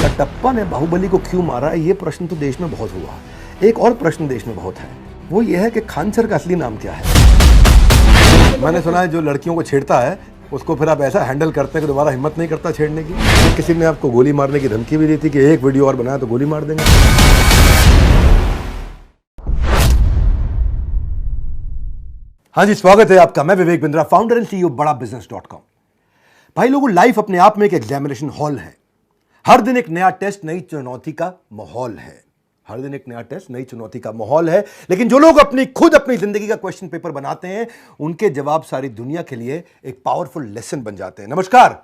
कटप्पा ने बाहुबली को क्यों मारा, ये प्रश्न तो देश में बहुत हुआ। एक और प्रश्न देश में बहुत है, वो ये है कि खान सर का असली नाम क्या है। मैंने सुना है जो लड़कियों को छेड़ता है उसको फिर आप ऐसा हैंडल करते हैं कि दोबारा हिम्मत नहीं करता छेड़ने की। किसी ने आपको गोली मारने की धमकी भी दी थी कि एक वीडियो और बनाया तो गोली मार देंगे। हाँ जी, स्वागत है आपका। मैं Vivek Bindra, founder and CEO बड़ा बिजनेस.com। भाई लोगों, लाइफ अपने आप में एक एग्जामिनेशन हॉल है। हर दिन एक नया टेस्ट, नई चुनौती का माहौल है। हर दिन एक नया टेस्ट, नई चुनौती का माहौल है। लेकिन जो लोग अपनी जिंदगी का क्वेश्चन पेपर बनाते हैं, उनके जवाब सारी दुनिया के लिए एक पावरफुल लेसन बन जाते हैं। नमस्कार,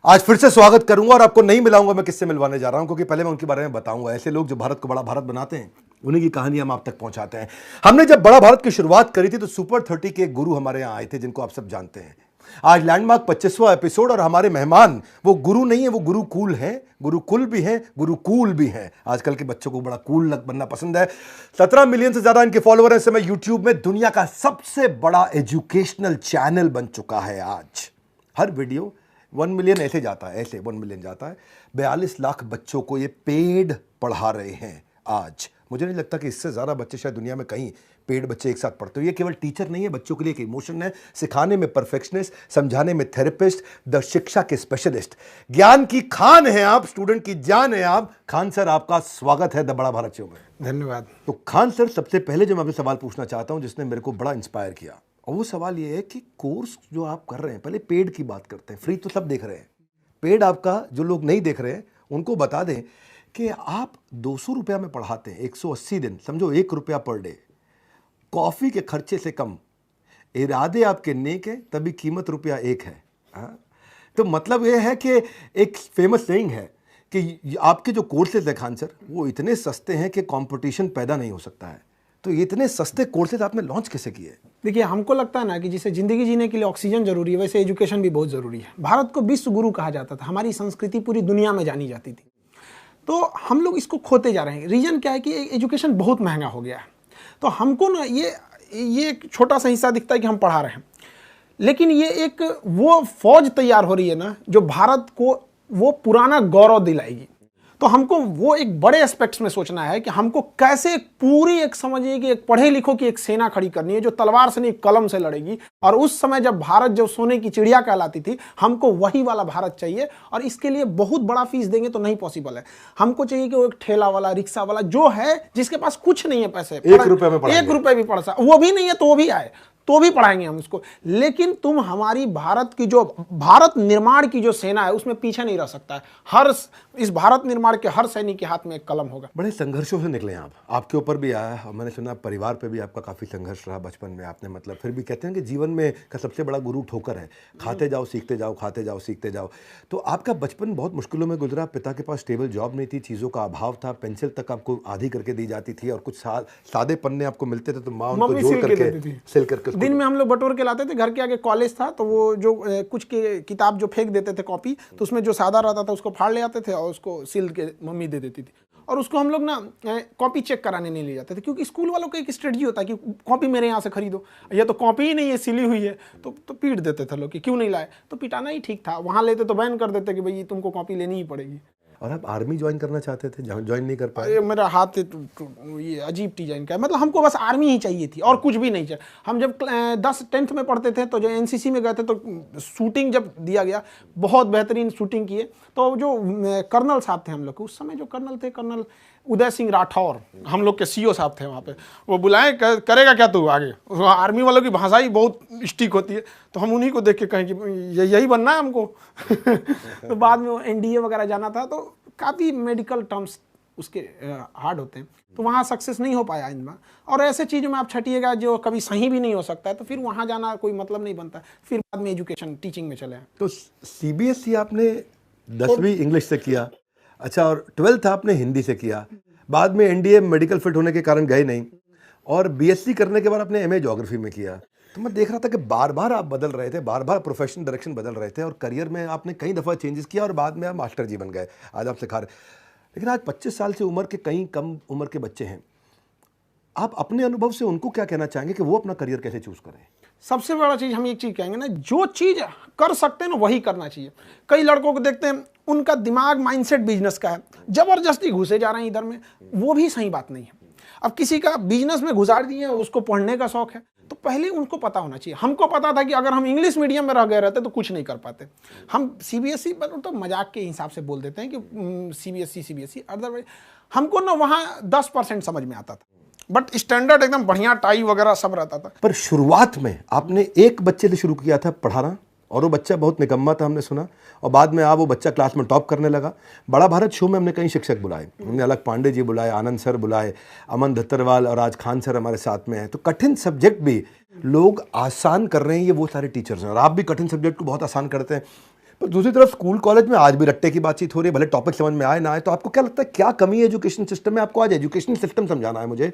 आज फिर से स्वागत करूंगा और आपको नहीं मिलाऊंगा मैं किससे मिलवाने जा रहा हूं, क्योंकि पहले मैं उनके बारे में बताऊंगा। ऐसे लोग जो भारत को बड़ा भारत बनाते हैं, उन्हीं की कहानी हम आप तक पहुंचाते हैं। हमने जब बड़ा भारत की शुरुआत करी थी तो सुपर 30 के गुरु हमारे यहां आए थे, जिनको आप सब जानते हैं। आज लैंडमार्क 25वां एपिसोड और हमारे मेहमान वो गुरु नहीं है, वो गुरुकुल हैं। गुरुकुल भी हैं, गुरुकुल भी हैं। आजकल के बच्चों को बड़ा कूल बनना पसंद है। 17 मिलियन से ज्यादा इनके फॉलोअर हैं इस समय यूट्यूब में। दुनिया का सबसे बड़ा एजुकेशनल चैनल बन चुका है आज। हर वीडियो 1 मिलियन ऐसे जाता है, ऐसे 1 मिलियन जाता है। 42 लाख बच्चों को ये पेड पढ़ा रहे हैं आज। मुझे नहीं लगता कि इससे ज़्यादा बच्चे शायद दुनिया में कहीं पेड बच्चे एक साथ पढ़ते हो। ये केवल टीचर नहीं है, बच्चों के लिए एक इमोशन है। सिखाने में परफेक्शनिस्ट, समझाने में थेरेपिस्ट, द शिक्षा के स्पेशलिस्ट। ज्ञान की खान है आप, स्टूडेंट की जान है आप। खान सर, आपका स्वागत है द बड़ा भारत शो में। धन्यवाद। तो खान सर, सबसे पहले जो मैं आपसे सवाल पूछना चाहता हूं, जिसने मेरे को बड़ा इंस्पायर किया, और वो सवाल ये है कि कोर्स जो आप कर रहे हैं, पहले पेड की बात करते हैं। फ्री तो सब देख रहे हैं, पेड आपका जो लोग नहीं देख रहे हैं उनको बता दें कि आप 200 रुपया में पढ़ाते हैं, 180 दिन, समझो 1 रुपया पर डे, कॉफी के खर्चे से कम। इरादे आपके नेक है, तभी कीमत रुपया 1 है। हाँ? तो मतलब यह है कि एक फेमस सेइंग है कि आपके जो कोर्सेज है खान सर, वो इतने सस्ते हैं कि कंपटीशन पैदा नहीं हो सकता है। तो ये इतने सस्ते कोर्सेज आपने लॉन्च कैसे किए? देखिए, हमको लगता है ना कि जिसे जिंदगी जीने के लिए ऑक्सीजन जरूरी है, वैसे एजुकेशन भी बहुत जरूरी है। भारत को विश्व गुरु कहा जाता था, हमारी संस्कृति पूरी दुनिया में जानी जाती थी। तो हम लोग इसको खोते जा रहे हैं। रीजन क्या है कि एजुकेशन बहुत महंगा हो गया है। तो हमको ना ये एक छोटा सा हिस्सा दिखता है कि हम पढ़ा रहे हैं, लेकिन ये एक वो फौज तैयार हो रही है ना, जो भारत को वो पुराना गौरव दिलाएगी। तो हमको वो एक बड़े एस्पेक्ट्स में सोचना है कि हमको कैसे पूरी एक समझिए कि एक पढ़े लिखों की एक सेना खड़ी करनी है, जो तलवार से नहीं कलम से लड़ेगी। और उस समय जब भारत जो सोने की चिड़िया कहलाती थी, हमको वही वाला भारत चाहिए। और इसके लिए बहुत बड़ा फीस देंगे तो नहीं पॉसिबल है। हमको चाहिए कि वो एक ठेला वाला, रिक्शा वाला जो है, जिसके पास कुछ नहीं है पैसे, 1 रुपये में पढ़ाएंगे। 1 रुपये भी पढ़ सकता, वो भी नहीं है तो वो भी आए तो भी पढ़ाएंगे हम उसको। लेकिन तुम हमारी भारत की जो भारत निर्माण की जो सेना है, उसमें पीछे नहीं रह सकता है। इस भारत निर्माण के हर सैनिक के हाथ में एक कलम होगा। बड़े संघर्षों से निकले आप, आपके ऊपर भी आया और मैंने सुना परिवार पे भी आपका काफ़ी संघर्ष रहा बचपन में। आपने मतलब फिर भी कहते हैं कि जीवन में का सबसे बड़ा गुरु ठोकर है। खाते जाओ सीखते जाओ, खाते जाओ सीखते जाओ। तो आपका बचपन बहुत मुश्किलों में गुजरा। पिता के पास स्टेबल जॉब नहीं थी, चीज़ों का अभाव था, पेंसिल तक आपको आधी करके दी जाती थी और कुछ सादे पन्ने आपको मिलते थे तो माँ उनको जोड़ करके सिल करके दिन में हम लोग बटोर के लाते थे। घर के आगे कॉलेज था, तो वो जो कुछ के किताब जो फेंक देते थे कॉपी, तो उसमें जो सादा रहता था उसको फाड़ ले आते थे और उसको सिल के मम्मी दे देती थी। और उसको हम लोग ना कॉपी चेक कराने नहीं ले जाते थे, क्योंकि स्कूल वालों का एक स्ट्रेटजी होता है कि कॉपी मेरे यहाँ से खरीदो, ये तो कॉपी ही नहीं है, सिली हुई है। तो पीट देते थे लोग कि क्यों नहीं लाए। तो पिटाना ही ठीक था। वहाँ लेते तो बैन कर देते कि भाई तुमको कॉपी लेनी ही पड़ेगी। और आप आर्मी ज्वाइन करना चाहते थे, ज्वाइन नहीं कर पाए? मेरा हाथ ये अजीब डिजाइन का है। मतलब हमको बस आर्मी ही चाहिए थी और कुछ भी नहीं चाहिए। हम जब 10th में पढ़ते थे तो जो एनसीसी में गए थे, तो शूटिंग जब दिया गया, बहुत बेहतरीन शूटिंग किए। तो जो कर्नल साहब थे हम लोग के, उस समय जो कर्नल थे, कर्नल उदय सिंह राठौर, हम लोग के सीओ साहब थे वहाँ पे। वो बुलाए, करेगा क्या तू आगे? आर्मी वालों की भाषा ही बहुत स्टिक होती है, तो हम उन्हीं को देख के कहें कि यही बनना है हमको। तो बाद में वो एनडीए वगैरह जाना था, तो काफ़ी मेडिकल टर्म्स उसके हार्ड होते हैं, तो वहाँ सक्सेस नहीं हो पाया इनमें। और ऐसे चीज़ों में आप छटिएगा जो कभी सही भी नहीं हो सकता है, तो फिर वहाँ जाना कोई मतलब नहीं बनता। फिर बाद में एजुकेशन टीचिंग में चले। तो सीबीएसई आपने 10वीं इंग्लिश से किया, अच्छा, और 12th आपने हिंदी से किया। बाद में एनडीए मेडिकल फिट होने के कारण गए नहीं, और बीएससी करने के बाद आपने एमए ज्योग्राफी में किया। तो मैं देख रहा था कि बार बार आप बदल रहे थे, बार बार प्रोफेशनल डायरेक्शन बदल रहे थे, और करियर में आपने कई दफ़ा चेंजेस किया और बाद में आप मास्टर जी बन गए। आज आप सिखा रहे। लेकिन आज 25 साल से उम्र के कई कम उम्र के बच्चे हैं, आप अपने अनुभव से उनको क्या कहना चाहेंगे कि वो अपना करियर कैसे चूज़ करें? सबसे बड़ा चीज हम एक चीज कहेंगे ना, जो चीज कर सकते हैं ना वही करना चाहिए। कई लड़कों को देखते हैं उनका दिमाग माइंडसेट बिजनेस का है, जबरदस्ती घुसे जा रहे हैं इधर में, वो भी सही बात नहीं है। अब किसी का बिजनेस में घुसार दिए, उसको पढ़ने का शौक है, तो पहले उनको पता होना चाहिए। हमको पता था कि अगर हम इंग्लिश मीडियम में रह गए रहते तो कुछ नहीं कर पाते। हम सीबीएसई पर तो मजाक के हिसाब से बोल देते हैं कि सीबीएसई अदरवाइज हमको ना वहाँ 10% समझ में आता था, बट स्टैंडर्ड एकदम बढ़िया टाई वगैरह सब रहता था। पर शुरुआत में आपने एक बच्चे से शुरू किया था पढ़ाना, और वो बच्चा बहुत निकम्मा था हमने सुना, और बाद में वो बच्चा क्लास में टॉप करने लगा। बड़ा भारत शो में हमने कई शिक्षक बुलाए, हमने अलग पांडे जी बुलाए, आनंद सर बुलाए, अमन धत्तरवाल और आज खान सर हमारे साथ में हैं। तो कठिन सब्जेक्ट भी लोग आसान कर रहे हैं, ये वो सारे टीचर्स हैं, और आप भी कठिन सब्जेक्ट को बहुत आसान करते हैं। पर दूसरी तरफ स्कूल कॉलेज में आज भी रट्टे की बातचीत हो रही है, भले टॉपिक समझ में आए ना आए। तो आपको क्या लगता है क्या कमी है एजुकेशन सिस्टम में? आपको आज एजुकेशन सिस्टम समझाना है मुझे,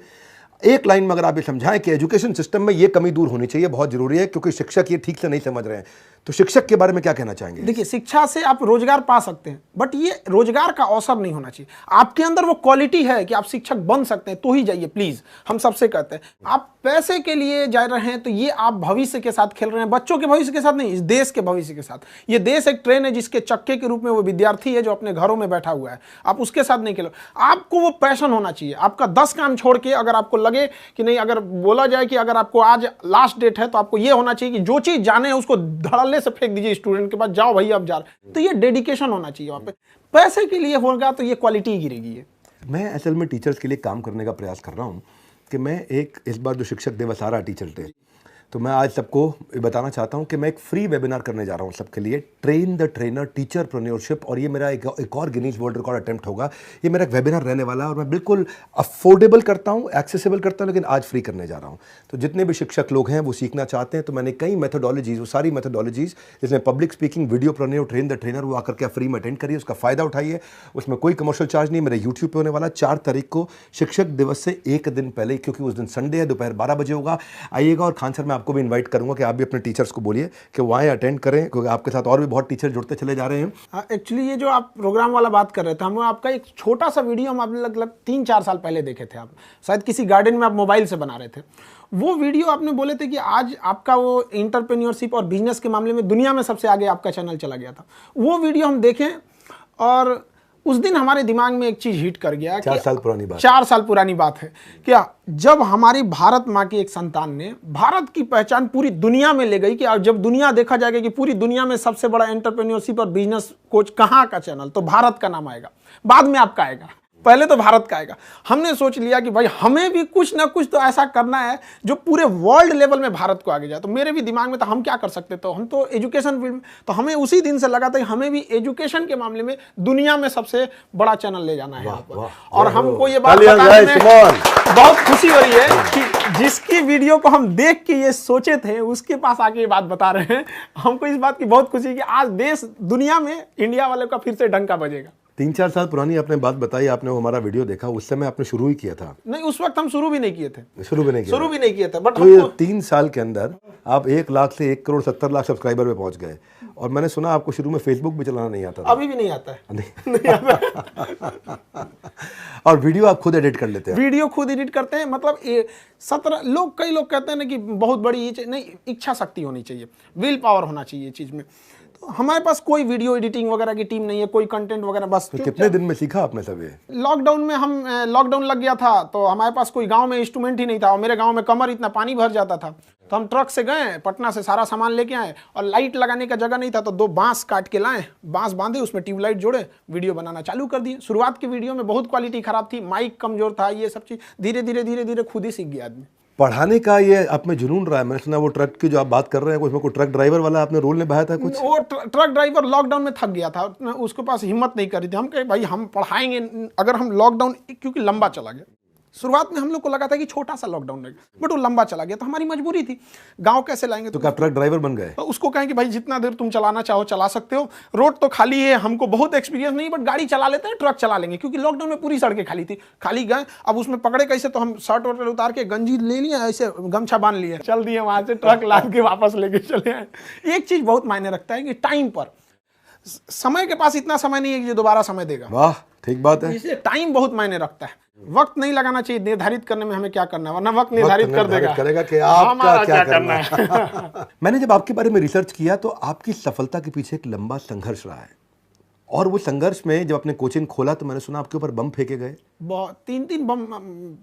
एक लाइन में अगर आप ये समझाएं कि एजुकेशन सिस्टम में ये कमी दूर होनी चाहिए, बहुत जरूरी है, क्योंकि शिक्षक ये ठीक से नहीं समझ रहे हैं। तो शिक्षक के बारे में क्या कहना चाहेंगे? देखिए, शिक्षा से आप रोजगार पा सकते हैं, बट ये रोजगार का अवसर नहीं होना चाहिए। आपके अंदर वो क्वालिटी है कि आप शिक्षक बन सकते हैं तो ही जाइए, प्लीज। हम सबसे कहते हैं, आप पैसे के लिए जा रहे हैं तो ये आप भविष्य के साथ खेल रहे हैं, बच्चों के भविष्य के साथ नहीं, इस देश के भविष्य के साथ। ये देश एक ट्रेन है जिसके चक्के के रूप में वो विद्यार्थी है जो अपने घरों में बैठा हुआ है, आप उसके साथ नहीं खेलो। आपको वो पैशन होना चाहिए। आपका 10 काम छोड़ के अगर आपको लगे कि नहीं, अगर बोला जाए कि अगर आपको आज लास्ट डेट है तो आपको ये होना चाहिए कि जो चीज जाने है उसको धड़ल्ले से फेंक दीजिए स्टूडेंट के पास, जाओ भाई अब जा रहे। तो ये डेडिकेशन होना चाहिए वहां पे। पैसे के लिए होगा तो ये क्वालिटी गिरेगी। ये मैं असल में टीचर्स के लिए काम करने का प्रयास कर रहा हूँ कि मैं इस बार जो शिक्षक दिवस आ रहा है टीचर डे, तो मैं आज सबको ये बताना चाहता हूँ कि मैं एक फ्री वेबिनार करने जा रहा हूँ सबके लिए, ट्रेन द ट्रेनर टीचरप्रेन्योरशिप। और ये मेरा एक और गिनीज वर्ल्ड रिकॉर्ड अटेम्प्ट होगा। ये मेरा एक वेबिनार रहने वाला है और मैं बिल्कुल अफोर्डेबल करता हूँ, एक्सेसिबल करता हूँ, लेकिन आज फ्री करने जा रहा हूँ। तो जितने भी शिक्षक लोग हैं वो सीखना चाहते हैं, तो मैंने कई मेथोडोलॉजीज, वो सारी मेथोडोलॉजीज जिसमें public speaking, videopreneur, train the trainer, वो आकर के फ्री में अटेंड करिए, उसका फायदा उठाइए। उसमें कोई कमर्शियल चार्ज नहीं, मेरे यूट्यूब पे होने वाला 4 तारीख को, शिक्षक दिवस से एक दिन पहले, क्योंकि उस दिन संडे है, दोपहर 12 बजे होगा। आइएगा। और खान सर मैं आपको भी इन्वाइट करूंगा कि आप भी अपने टीचर्स को बोलिए कि वो आए, अटेंड करें, क्योंकि आपके साथ और भी बहुत टीचर जुड़ते चले जा रहे हैं। एक्चुअली ये जो आप प्रोग्राम वाला बात कर रहे थे, हम आपका एक छोटा सा वीडियो हम आपने लगभग 3-4 साल पहले देखे थे। आप शायद किसी गार्डन में आप मोबाइल से बना रहे थे। वो वीडियो आपने बोले थे कि आज आपका वो एंटरप्रेन्योरशिप और बिजनेस के मामले में दुनिया में सबसे आगे आपका चैनल चला गया था। वो वीडियो हम देखें और उस दिन हमारे दिमाग में एक चीज हिट कर गया। 4 साल पुरानी बात, 4 साल पुरानी बात है क्या, जब हमारी भारत माँ की एक संतान ने भारत की पहचान पूरी दुनिया में ले गई कि जब दुनिया देखा जाएगा कि पूरी दुनिया में सबसे बड़ा एंटरप्रेन्योरशिप और बिजनेस कोच कहाँ का चैनल, तो भारत का नाम आएगा, बाद में आपका आएगा, पहले तो भारत का आएगा। हमने सोच लिया कि भाई हमें भी कुछ ना कुछ तो ऐसा करना है जो पूरे वर्ल्ड लेवल में भारत को आगे जाए। तो मेरे भी दिमाग में था हम क्या कर सकते, तो हम तो एजुकेशन फील्ड में, तो हमें उसी दिन से लगा था कि हमें भी एजुकेशन के मामले में दुनिया में सबसे बड़ा चैनल ले जाना है। और हमको ये बात बताने में बहुत खुशी हो रही है कि जिसकी वीडियो को हम देख के ये सोचे थे उसके पास आके ये बात बता रहे हैं। हमको इस बात की बहुत खुशी है कि आज देश दुनिया में इंडिया वाले का फिर से डंका बजेगा। 3-4 साल पुरानी आपने बात बताई, आपने वो हमारा वीडियो देखा, उस समय आपने शुरू ही किया था? नहीं, उस वक्त हम शुरू भी नहीं किए थे। शुरू भी नहीं किया था, बट तो ये 3 साल के अंदर आप 1 लाख से 1 करोड़ 70 लाख सब्सक्राइबर पे पहुंच गए। और मैंने सुना आपको शुरू में फेसबुक भी चलाना नहीं आता था। अभी भी नहीं आता है। नहीं आता। और वीडियो आप खुद एडिट कर लेते हैं? वीडियो खुद एडिट करते हैं। मतलब 17 लोग, कई लोग कहते हैं ना कि बहुत बड़ी ये नहीं, इच्छा शक्ति होनी चाहिए, विल पावर होना चाहिए चीज में। तो हमारे पास कोई वीडियो एडिटिंग वगैरह की टीम नहीं है, कोई कंटेंट वगैरह, बस। तो कितने दिन में सीखा आपने सब ये? लॉकडाउन में हम लॉकडाउन लग गया था तो हमारे पास कोई गांव में इंस्ट्रूमेंट ही नहीं था, और मेरे गांव में कमर इतना पानी भर जाता था, तो हम ट्रक से गए, पटना से सारा सामान लेके आए, और लाइट लगाने का जगह नहीं था तो 2 बांस काट के लाए, बांस बांधे, उसमें ट्यूबलाइट जोड़े, वीडियो बनाना चालू कर दिए। शुरुआत की वीडियो में बहुत क्वालिटी खराब थी, माइक कमजोर था, ये सब चीज धीरे धीरे खुद ही सीख गया आदमी। पढ़ाने का ये आप में जुनून रहा है। मैंने सुना वो ट्रक की जो आप बात कर रहे हैं, उसमें कोई ट्रक ड्राइवर वाला आपने रोल निभाया था कुछ? वो ट्रक ड्राइवर लॉकडाउन में थक गया था, उसके पास हिम्मत नहीं कर रही थी। हम कहे भाई हम पढ़ाएंगे, अगर हम लॉकडाउन, क्योंकि लंबा चला गया, शुरुआत में हम लोग को लगा था कि छोटा सा लॉकडाउन है, बट वो लंबा चला गया तो हमारी मजबूरी थी। गांव कैसे लाएंगे? तो क्या ट्रक ड्राइवर बन गए? तो उसको कहें कि भाई जितना देर तुम चलाना चाहो चला सकते हो, रोड तो खाली है, हमको बहुत एक्सपीरियंस नहीं, बट गाड़ी चला लेते हैं, ट्रक चला लेंगे, क्योंकि लॉकडाउन में पूरी सड़कें खाली थी। खाली गए, अब उसमें पकड़े कैसे, तो हम शर्ट वर्ट उतार के गंजी ले लिए, ऐसे गमछा बांध लिए, चल दिए वहां से, ट्रक लाद के वापस लेके चले आए। एक चीज बहुत मायने रखता है कि टाइम पर, समय के पास इतना समय नहीं है कि जो दोबारा समय देगा। वाह, ठीक बात है। इसलिए टाइम बहुत मायने रखता है। वक्त नहीं लगाना चाहिए निर्धारित करने में हमें क्या करना है, वरना वक्त निर्धारित कर देगा करेगा कि आपका हमारा क्या क्या करना है। मैंने जब आपके बारे में रिसर्च किया तो आपकी सफलता के पीछे एक लंबा संघर्ष रहा है, और वो संघर्ष में जब आपने कोचिंग खोला तो मैंने सुना आपके ऊपर बम फेंके गए। बहुत 3 बम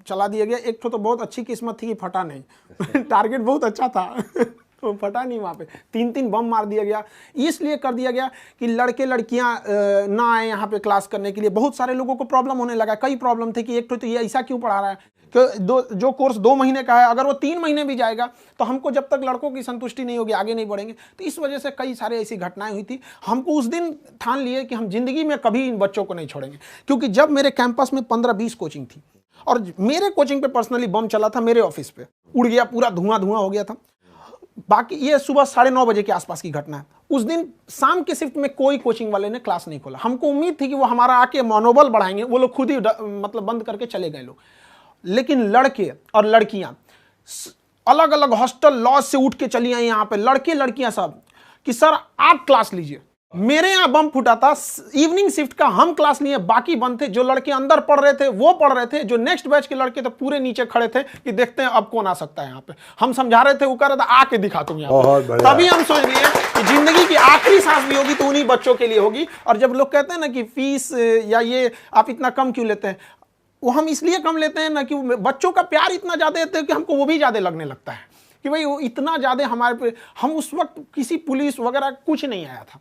चला दिया गया। एक तो बहुत अच्छी किस्मत थी कि फटा नहीं टारगेट बहुत अच्छा था तो फटा नहीं वहाँ पे। 3 बम मार दिया गया। इसलिए कर दिया गया कि लड़के लड़कियां ना आए यहाँ पे क्लास करने के लिए। बहुत सारे लोगों को प्रॉब्लम होने लगा। कई प्रॉब्लम थे कि एक तो ये ऐसा क्यों पढ़ा रहा है कि जो कोर्स 2 महीने का है अगर वो 3 महीने भी जाएगा तो हमको जब तक लड़कों की संतुष्टि नहीं होगी आगे नहीं बढ़ेंगे। तो इस वजह से कई सारे ऐसी घटनाएं हुई थी। हमको उस दिन ठान लिए कि हम जिंदगी में कभी इन बच्चों को नहीं छोड़ेंगे, क्योंकि जब मेरे कैंपस में 15-20 कोचिंग थी और मेरे कोचिंग पे पर्सनली बम चला था, मेरे ऑफिस पे उड़ गया, पूरा धुआं हो गया था। बाकी ये सुबह 9:30 बजे के आसपास की घटना है। उस दिन शाम के शिफ्ट में कोई कोचिंग वाले ने क्लास नहीं खोला। हमको उम्मीद थी कि वो हमारा आके मनोबल बढ़ाएंगे, वो लोग खुद ही मतलब बंद करके चले गए लोग। लेकिन लड़के और लड़कियां अलग अलग हॉस्टल लॉज से उठ के चली आई यहाँ पे, लड़के लड़कियां सब, कि सर आप क्लास लीजिए। मेरे यहाँ बम फूटा था। इवनिंग शिफ्ट का हम क्लास लिए, बाकी बंद थे। जो लड़के अंदर पढ़ रहे थे वो पढ़ रहे थे, जो नेक्स्ट बैच के लड़के थे पूरे नीचे खड़े थे कि देखते हैं अब कौन आ सकता है यहाँ पे। हम समझा रहे थे, वो कह रहा था आके दिखा तुम यहाँ पे। तभी हम सोच लिए कि जिंदगी की आखिरी सांस भी होगी तो उन्हीं बच्चों के लिए होगी। और जब लोग कहते हैं ना कि फीस या ये आप इतना कम क्यों लेते हैं, वो हम इसलिए कम लेते हैं ना कि बच्चों का प्यार इतना ज्यादा देते हैं कि हमको वो भी ज्यादा लगने लगता है कि भाई वो इतना ज्यादा हमारे पे। हम उस वक्त किसी पुलिस वगैरह कुछ नहीं आया था,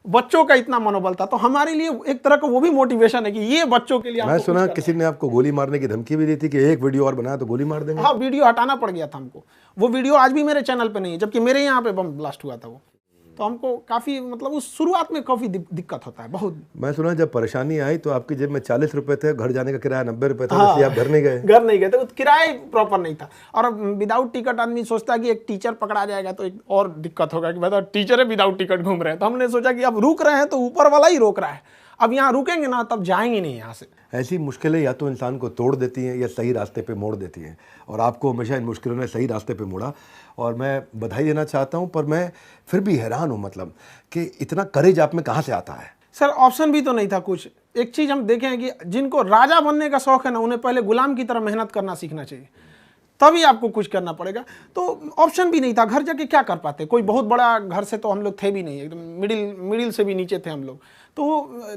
बच्चों का इतना मनोबल था। तो हमारे लिए एक तरह का वो भी मोटिवेशन है कि ये बच्चों के लिए। मैं सुना किसी ने आपको गोली मारने की धमकी भी दी थी कि एक वीडियो और बनाया तो गोली मार देंगे। हाँ, वीडियो हटाना पड़ गया था हमको। वो वीडियो आज भी मेरे चैनल पे नहीं है, जबकि मेरे यहाँ पे बम ब्लास्ट हुआ था वो। तो हमको काफी मतलब उस शुरुआत में काफी दिक्कत होता है बहुत। मैं सुना जब परेशानी आई तो आपकी जेब में 40 रुपए थे, घर जाने का किराया 90 रुपए था। इसलिए आप घर नहीं गए। घर नहीं गए थे, किराया प्रॉपर नहीं था। और विदाउट टिकट आदमी सोचता है कि एक टीचर पकड़ा जाएगा तो एक और दिक्कत होगा कि बताओ टीचर है विदाउट टिकट घूम रहे हैं। तो हमने सोचा कि अब रुक रहे हैं तो ऊपर वाला ही रोक रहा है, अब यहाँ रुकेंगे ना तब जाएंगे नहीं यहाँ से। ऐसी मुश्किलें या तो इंसान को तोड़ देती हैं या सही रास्ते पे मोड़ देती हैं, और आपको हमेशा इन मुश्किलों ने सही रास्ते पे मोड़ा, और मैं बधाई देना चाहता हूं। पर मैं फिर भी हैरान हूं, मतलब कि इतना करेज आप में कहां से आता है? सर ऑप्शन भी तो नहीं था कुछ। एक चीज हम देखें कि जिनको राजा बनने का शौक है ना, उन्हें पहले गुलाम की तरह मेहनत करना सीखना चाहिए, तभी आपको कुछ करना पड़ेगा। तो ऑप्शन भी नहीं था, घर जाके क्या कर पाते। कोई बहुत बड़ा घर से तो हम लोग थे भी नहीं, एकदम मिडिल से भी नीचे थे हम लोग। तो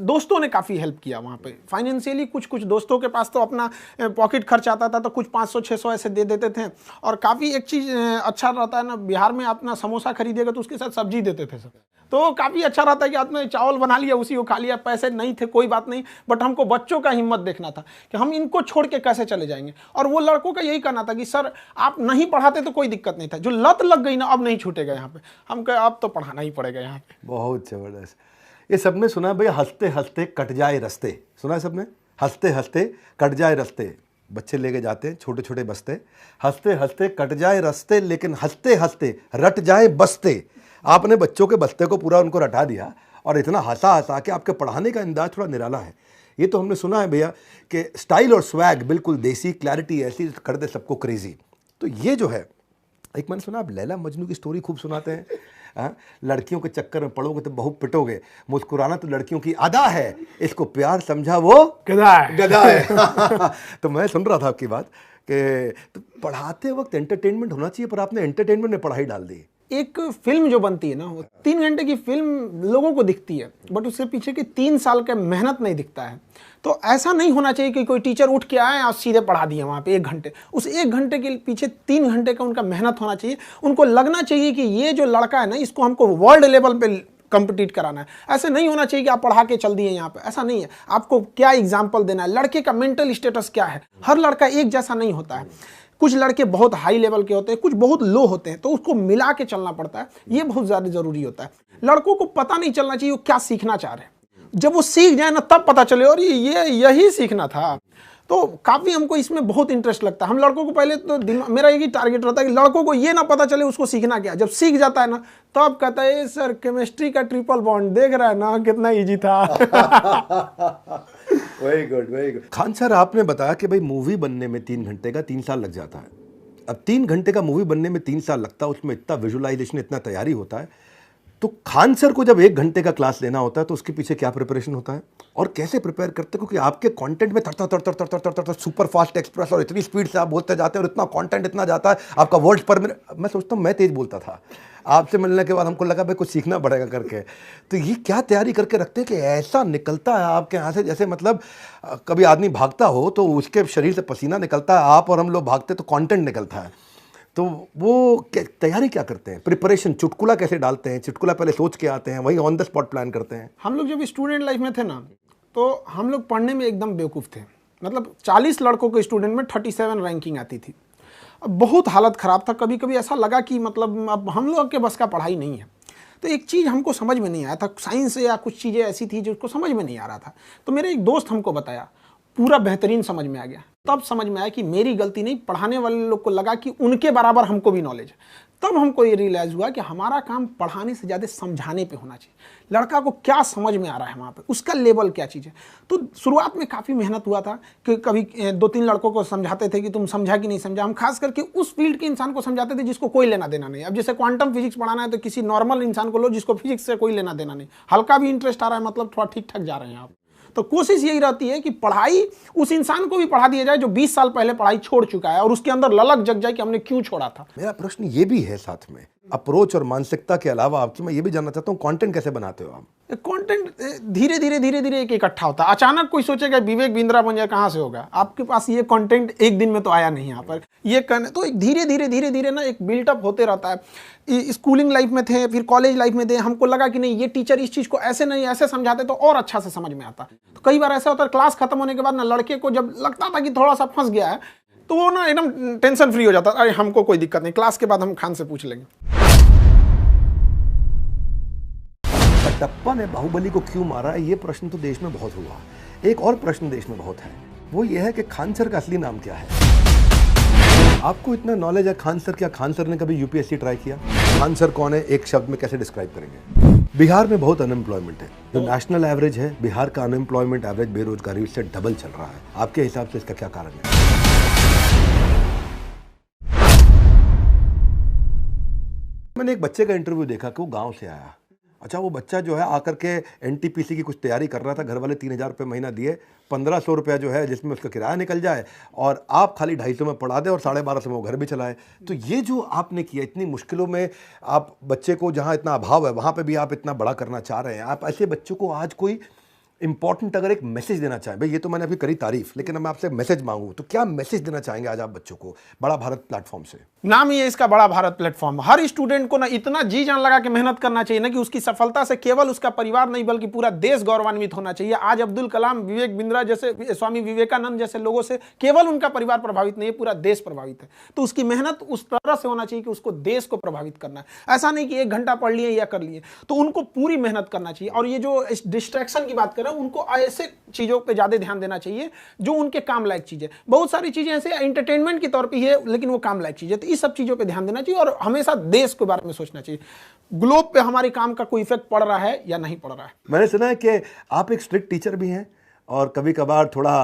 दोस्तों ने काफ़ी हेल्प किया वहाँ पे फाइनेंशियली। कुछ दोस्तों के पास तो अपना पॉकेट खर्च आता था, तो कुछ 500-600 ऐसे दे देते थे। और काफ़ी एक चीज़ अच्छा रहता है ना, बिहार में अपना समोसा खरीदेगा तो उसके साथ सब्जी देते थे सब। तो काफ़ी अच्छा रहता है कि आपने चावल बना लिया, उसी को खा लिया। पैसे नहीं थे कोई बात नहीं, बट हमको बच्चों का हिम्मत देखना था कि हम इनको छोड़ के कैसे चले जाएंगे। और वो लड़कों का यही कहना था कि सर आप नहीं पढ़ाते तो कोई दिक्कत नहीं था, जो लत लग गई ना अब नहीं छूटेगा यहाँ पे। हम कहे अब तो पढ़ाना ही पड़ेगा यहाँ पे। बहुत जबरदस्त। ये सबने सुना भैया, हंसते हंसते कट जाए रास्ते, सुना है सबने? हंसते हंसते कट जाए रास्ते। बच्चे लेके जाते हैं छोटे छोटे बस्ते, हंसते हंसते कट जाए रास्ते, लेकिन हंसते हंसते रट जाए बस्ते। आपने बच्चों के बस्ते को पूरा उनको रटा दिया, और इतना हंसा हंसा कि आपके पढ़ाने का अंदाज थोड़ा निराला है। ये तो हमने सुना है भैया कि स्टाइल और स्वैग बिल्कुल देसी, क्लैरिटी ऐसी कर दे सबको क्रेजी। तो ये जो है, एक मैंने सुना आप लैला मजनू की स्टोरी खूब सुनाते हैं। लड़कियों के चक्कर में पड़ोगे तो बहुत पिटोगे, मुस्कुराना तो लड़कियों की अदा है, इसको प्यार समझा वो गधा है। तो मैं सुन रहा था आपकी बात कि तो पढ़ाते वक्त एंटरटेनमेंट होना चाहिए, पर आपने एंटरटेनमेंट में पढ़ाई डाल दी। एक फिल्म जो बनती है ना, वो 3 घंटे की फिल्म लोगों को दिखती है, बट उसके पीछे की 3 साल का मेहनत नहीं दिखता है। तो ऐसा नहीं होना चाहिए कि कोई टीचर उठ के आए और सीधे पढ़ा दिए वहाँ पे 1 घंटे। उस 1 घंटे के पीछे 3 घंटे का उनका मेहनत होना चाहिए। उनको लगना चाहिए कि ये जो लड़का है ना, इसको हमको वर्ल्ड लेवल पे कंपीट कराना है। ऐसे नहीं होना चाहिए कि आप पढ़ा के चल दिए यहाँ पे, ऐसा नहीं है। आपको क्या एग्जाम्पल देना है, लड़के का मेंटल स्टेटस क्या है। हर लड़का एक जैसा नहीं होता है, कुछ लड़के बहुत हाई लेवल के होते हैं, कुछ बहुत लो होते हैं, तो उसको मिला के चलना पड़ता है। ये बहुत ज़्यादा जरूरी होता है। लड़कों को पता नहीं चलना चाहिए वो क्या सीखना चाह रहे हैं, जब वो सीख जाए ना तब पता चले और ये यही सीखना था। तो काफ़ी हमको इसमें बहुत इंटरेस्ट लगता है। हम लड़कों को पहले तो मेरा एक ही टारगेट रहता है कि लड़कों को ये ना पता चले उसको सीखना क्या। जब सीख जाता है ना तब तो कहता है सर केमिस्ट्री का ट्रिपल बॉन्ड देख रहा है ना कितना इजी था। Very good, very good. Khan sir, आपने बताया कि भाई मूवी बनने में 3 घंटे का 3 साल लग जाता है। अब 3 घंटे का मूवी बनने में 3 साल लगता है, उसमें इतना विजुअलाइजेशन, इतना तैयारी होता है, तो खान सर को जब 1 घंटे का क्लास लेना होता है तो उसके पीछे क्या प्रिपरेशन होता है और कैसे प्रिपेयर करते हैं? क्योंकि आपके कंटेंट में तड़ सुपर फास्ट एक्सप्रेस और इतनी स्पीड से आप बोलते जाते हैं और इतना कंटेंट इतना जाता है, आपका वर्ड्स पर मिनट, मैं सोचता हूँ मैं तेज बोलता था, आपसे मिलने के बाद हमको लगा भाई कुछ सीखना पड़ेगा करके। तो ये क्या तैयारी करके रखते हैं कि ऐसा निकलता है आपके यहाँ से, जैसे मतलब कभी आदमी भागता हो तो उसके शरीर से पसीना निकलता है, आप और हम लोग भागते तो कंटेंट निकलता है। तो वो तैयारी क्या करते हैं, प्रिपरेशन, चुटकुला कैसे डालते हैं? चुटकुला पहले सोच के आते हैं, वही ऑन द स्पॉट प्लान करते हैं? हम लोग जब स्टूडेंट लाइफ में थे ना, तो हम लोग पढ़ने में एकदम बेवकूफ़ थे। मतलब 40 लड़कों के स्टूडेंट में 37 रैंकिंग आती थी। अब बहुत हालत ख़राब था, कभी कभी ऐसा लगा कि मतलब अब हम लोग के बस का पढ़ाई नहीं है। तो एक चीज़ हमको समझ में नहीं आया था, साइंस या कुछ चीज़ें ऐसी थी जो उसको समझ में नहीं आ रहा था। तो मेरे एक दोस्त हमको बताया, पूरा बेहतरीन समझ में आ गया। तब समझ में आया कि मेरी गलती नहीं, पढ़ाने वाले लोग को लगा कि उनके बराबर हमको भी नॉलेज है। तब हमको ये रियलाइज़ हुआ कि हमारा काम पढ़ाने से ज़्यादा समझाने पे होना चाहिए। लड़का को क्या समझ में आ रहा है वहाँ पे, उसका लेवल क्या चीज़ है। तो शुरुआत में काफ़ी मेहनत हुआ था कि कभी 2-3 लड़कों को समझाते थे कि तुम समझा कि नहीं समझा। हम खास करके उस फील्ड के इंसान को समझाते थे जिसको कोई लेना देना नहीं। अब जैसे क्वांटम फिजिक्स पढ़ाना है तो किसी नॉर्मल इंसान को लो जिसको फिजिक्स से कोई लेना देना नहीं, हल्का भी इंटरेस्ट आ रहा है, मतलब थोड़ा ठीक ठाक जा रहे हैं आप। तो कोशिश यही रहती है कि पढ़ाई उस इंसान को भी पढ़ा दिया जाए जो 20 साल पहले पढ़ाई छोड़ चुका है और उसके अंदर ललक जग जाए कि हमने क्यों छोड़ा था। मेरा प्रश्न ये भी है साथ में, अप्रोच और मानसिकता के अलावा आपसे मैं ये भी जानना चाहता हूँ, कंटेंट कैसे बनाते हो आप? कंटेंट धीरे धीरे एक इकट्ठा होता है। अचानक कोई सोचेगा विवेक बिंद्रा बन जाए, कहाँ से होगा? आपके पास ये कंटेंट एक दिन में तो आया नहीं यहाँ पर। ये तो एक धीरे धीरे ना एक बिल्टअप होते रहता है। स्कूलिंग लाइफ में थे, फिर कॉलेज लाइफ में थे, हमको लगा कि नहीं ये टीचर इस चीज़ को ऐसे नहीं ऐसे समझाते तो और अच्छा से समझ में आता। तो कई बार ऐसा होता है क्लास खत्म होने के बाद ना लड़के को जब लगता था कि थोड़ा सा फंस गया है तो वो ना एकदम टेंशन फ्री हो जाता, अरे हमको कोई दिक्कत नहीं, क्लास के बाद हम खान से पूछ लेंगे। कटप्पा ने बाहुबली को क्यों मारा है, ये प्रश्न तो देश में बहुत हुआ। एक और प्रश्न देश में बहुत है, वो ये है कि खान सर का असली नाम क्या है? आपको इतना नॉलेज है खान सर, क्या खान सर ने कभी यूपीएससी ट्राई किया? खान सर कौन है, एक शब्द में कैसे डिस्क्राइब करेंगे? बिहार में बहुत अनएम्प्लॉयमेंट है, जो नेशनल एवरेज है बिहार का अनएम्प्लॉयमेंट एवरेज बेरोजगारी उससे डबल चल रहा है। आपके हिसाब से इसका क्या कारण है? मैंने एक बच्चे का इंटरव्यू देखा कि वो गांव से आया। अच्छा, वो बच्चा जो है आकर के एनटीपीसी की कुछ तैयारी कर रहा था, घर वाले 3,000 रुपये महीना दिए, 1,500 रुपया जो है जिसमें उसका किराया निकल जाए और आप खाली 250 में पढ़ा दे और 1250 में वो घर भी चलाए। तो ये जो आपने किया, इतनी मुश्किलों में आप बच्चे को, जहाँ इतना अभाव है वहाँ पे भी आप इतना बड़ा करना चाह रहे हैं। आप ऐसे बच्चों को आज कोई इंपॉर्टेंट अगर एक मैसेज देना चाहें, भाई ये तो मैंने अभी करी तारीफ, लेकिन मैं आपसे मैसेज मांगूं तो क्या मैसेज देना चाहेंगे आज आप बच्चों को बड़ा भारत प्लेटफॉर्म से? नाम ही है इसका, बड़ा भारत प्लेटफॉर्म। हर स्टूडेंट को ना इतना जी जान लगा के मेहनत करना चाहिए ना कि उसकी सफलता से केवल उसका परिवार नहीं बल्कि पूरा देश गौरवान्वित होना चाहिए। आज अब्दुल कलाम, विवेक बिंद्रा जैसे, स्वामी विवेकानंद जैसे लोगों से केवल उनका परिवार प्रभावित नहीं है, पूरा देश प्रभावित है। तो उसकी मेहनत उस तरह से होना चाहिए कि उसको देश को प्रभावित करना है। ऐसा नहीं कि 1 घंटा पढ़ लिए या कर लिए, तो उनको पूरी मेहनत करना चाहिए। और ये जो डिस्ट्रैक्शन की बात कर रहे हैं, उनको ऐसे चीजों पे ज्यादा ध्यान देना चाहिए जो उनके काम लायक चीजें। बहुत सारी चीजें ऐसे एंटरटेनमेंट की तौर पे है लेकिन वो काम लायक चीजें, तो इस सब चीजों पे ध्यान देना चाहिए और हमेशा देश के बारे में सोचना चाहिए। ग्लोब पे हमारे काम का कोई इफेक्ट पड़ रहा है या नहीं पड़ रहा है। मैंने सुना है कि आप एक स्ट्रिक्ट टीचर भी हैं और कभी कभार थोड़ा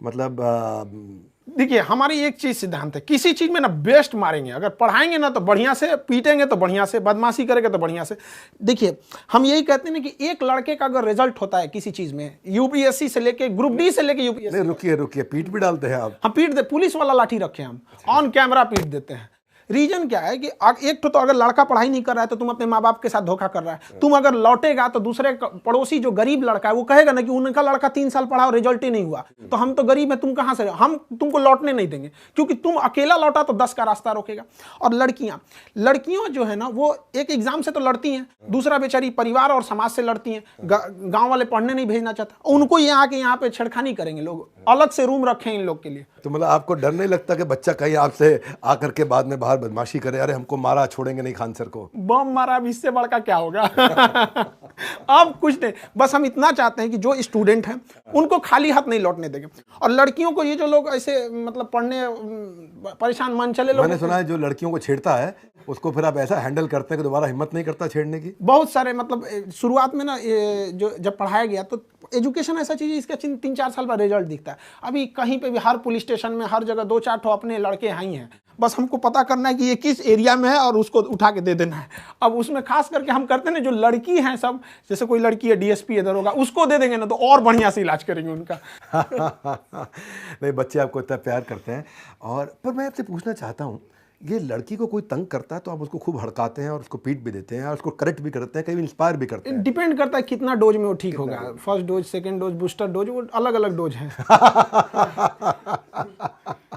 मतलब देखिए, हमारी एक चीज सिद्धांत है, किसी चीज में ना बेस्ट मारेंगे। अगर पढ़ाएंगे ना तो बढ़िया से, पीटेंगे तो बढ़िया से, बदमाशी करेंगे तो बढ़िया से। देखिए, हम यही कहते हैं ना कि एक लड़के का अगर रिजल्ट होता है किसी चीज में, यूपीएससी से लेके ग्रुप डी से लेके यूपीएससी। नहीं, रुकिए, पीट भी डालते हैं आप? हम पीट दे, पुलिस वाला लाठी रखे हम, ऑन कैमरा पीट देते हैं। रीजन क्या है कि एक तो अगर लड़का पढ़ाई नहीं कर रहा है तो तुम अपने माँ बाप के साथ धोखा कर रहा है। तुम अगर लौटेगा तो दूसरे पड़ोसी जो गरीब लड़का है वो कहेगा ना कि उनका लड़का 3 साल पढ़ा और रिजल्ट ही नहीं हुआ, तो हम तो गरीब है, तुम कहाँ से, हम तुमको लौटने नहीं देंगे। क्योंकि तुम अकेला लौटा तो 10 का रास्ता रोकेगा। और लड़कियां जो है ना, वो एक एग्जाम से तो लड़ती हैं, दूसरा बेचारी परिवार और समाज से लड़ती हैं। गाँव वाले पढ़ने नहीं भेजना चाहता, उनको ये आके यहाँ पे छेड़खानी करेंगे लोग, अलग से रूम रखे इन लोग के लिए। तो मतलब आपको डर नहीं लगता कि बच्चा कहीं आपसे आकर के बाद में बाहर बदमाशी करे, अरे हमको मारा, छोड़ेंगे नहीं खान सर को? बम मारा, अब इससे बड़का क्या होगा? अब कुछ नहीं, बस हम इतना चाहते हैं कि जो स्टूडेंट हैं उनको खाली हाथ नहीं लौटने देंगे। और लड़कियों को, ये जो लोग ऐसे मतलब पढ़ने परेशान मन चले लोग, मैंने सुना है जो लड़कियों को छेड़ता है उसको फिर आप ऐसा हैंडल करते हैं कि दोबारा हिम्मत नहीं करता छेड़ने की। बहुत सारे मतलब शुरुआत में ना जो जब पढ़ाया गया तो एजुकेशन ऐसा चीज़ है इसका 3-4 साल बाद रिजल्ट दिखता है। अभी कहीं पे भी हर पुलिस स्टेशन में हर जगह 2-4 ठो अपने लड़के हैं ही हैं, बस हमको पता करना है कि ये किस एरिया में है और उसको उठा के दे देना है। अब उसमें खास करके हम करते हैं ना, जो लड़की हैं सब, जैसे कोई लड़की है डीएसपी इधर होगा, उसको दे देंगे ना तो और बढ़िया से इलाज करेंगे उनका। नहीं, बच्चे आपको इतना प्यार करते हैं। और पर मैं आपसे पूछना चाहता हूँ, ये लड़की को कोई तंग करता है तो आप उसको खूब हड़काते हैं और उसको पीट भी देते हैं और उसको करेक्ट भी करते हैं, कहीं इंस्पायर भी करते हैं। डिपेंड करता है कितना डोज में वो ठीक होगा, first dose, second dose, booster dose, वो अलग अलग डोज है।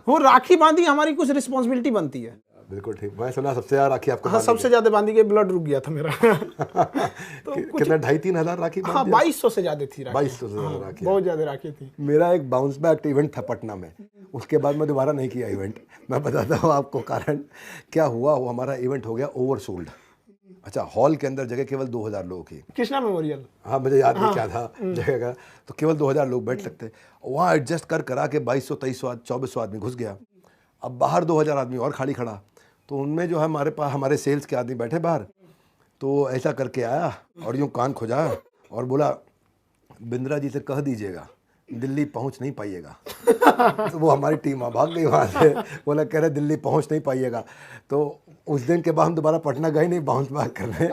वो राखी बांधी हमारी कुछ रिस्पॉन्सिबिलिटी बनती है। बिल्कुल ठीक। मैं सुना सबसे ज्यादा राखी आपको हाँ, सबसे ज्यादा बांधी के ब्लड रुक गया था मेरा। तो कितना 2,500-3 हज़ार राखी? हाँ, 2200 से ज्यादा थी राखी। 2200 से ज्यादा राखी। बहुत ज्यादा राखी थी। मेरा एक बाउंस बैक इवेंट था पटना में, उसके बाद मैं दोबारा नहीं किया इवेंट। मैं बताता हूँ आपको कारण क्या हुआ। वो हमारा इवेंट हो गया ओवरसोल्ड। अच्छा, हॉल के अंदर जगह केवल 2,000 लोगों की। कृष्णा मेमोरियल। हाँ, मुझे याद नहीं क्या था जगह का, तो केवल 2,000 लोग बैठ सकते। वहाँ एडजस्ट कर करा के 2200, 2400 आदमी घुस गया। अब बाहर 2,000 आदमी और खाली खड़ा, तो उनमें जो है हमारे पास हमारे सेल्स के आदमी बैठे बाहर, तो ऐसा करके आया और यूँ कान खोजा और बोला, बिंद्रा जी से कह दीजिएगा दिल्ली पहुंच नहीं पाइएगा। तो वो हमारी टीम भाग गई वहाँ से, बोला कह रहे दिल्ली पहुंच नहीं पाइएगा। तो उस दिन के बाद हम दोबारा पटना गए नहीं बाउंस बैक करने,